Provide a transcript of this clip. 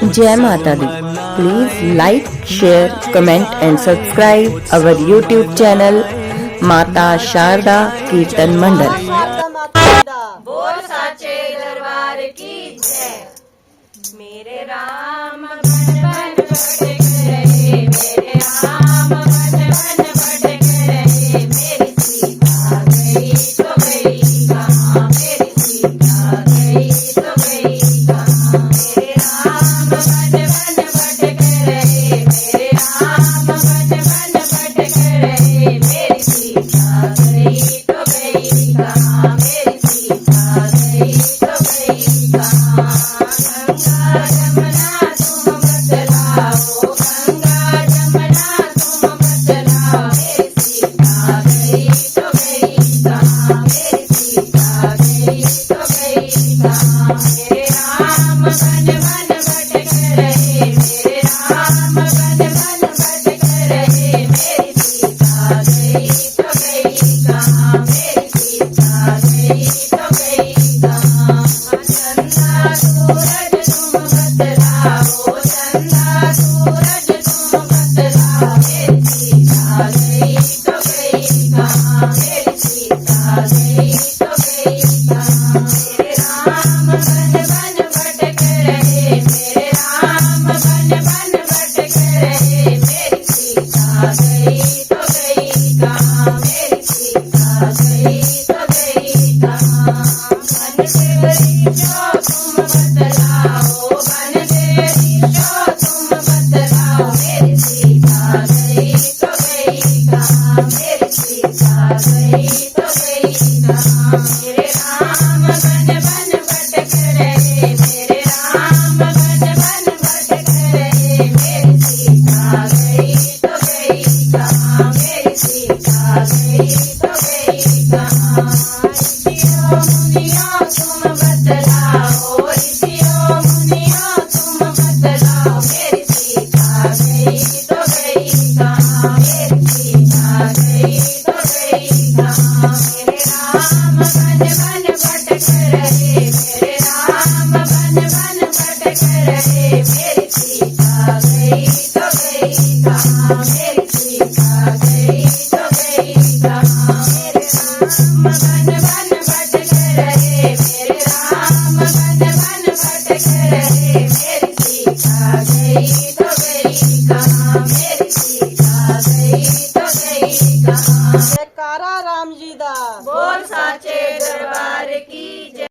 जय माता दी। Please like, share, comment and subscribe our YouTube channel माता शारदा कीर्तन मंडल। बोल साचे दरबार की जय। मेरे राम बन बन भटक रहे, मेरे राम बन बन भटक रहे। मेरी सीता गई तो गई कहाँ, मेरी सीता गई तो गई कहाँ। मेरे राम बन बन भटक रहे, मेरे राम बन बन भटक रहे। मेरी सीता गई तो गई कहाँ, मेरी सीता गई तो गई कहाँ। गंगा जमुना तुम बतलाओ, गंगा जमुना तुम बतलाओ। मेरी सीता गई तो गई कहाँ, मेरी सीता गई तो गई कहाँ। मेरे राम बन बन भटक रहे, मेरे राम बन बन भटक रहे। मेरी सीता गई तो गई कहाँ, मेरी सीता गई तो गई कहाँ। चंदा सूरज तुम बतलाओ, चंदा सूरज तुम बतलाओ। मेरी सीता गई तो गई कहाँ, मेरी सीता गई तो गई कहाँ। मेरे राम बन बन भटक रहे, मेरे राम बन बन भटक रहे। मेरी सीता गई तो गई कहाँ, मेरी सीता गई तो गई कहाँ। बन देवरी जो तुम बतलाओ, बन देवरी जो तुम बतलाओ। मेरी सीता गई तो गई कहाँ, मेरी सीता गई तो गई कहाँ। मेरे राम बन बन भटक रहे, मेरे राम बन बन भटक रहे। मेरी सीता गई तो गई कहाँ, मेरी सीता गई तो गई कहाँ। ऋषियों मुनियों तुम बतलाओ, ऋषियों मुनियों तुम बतलाओ। मेरी सीता गई तो गई कहाँ, मेरी सीता गई तो गई कहाँ। मेरे राम बन बन भटक रहे, मेरे राम बन बन भटक रहे। मेरी सीता गई तो गई कहाँ, मेरी सीता गई तो गई कहाँ। मेरे राम बन बन भटक रहे, मेरे राम बन बन भटक रहे। मेरी सीता गई तो गई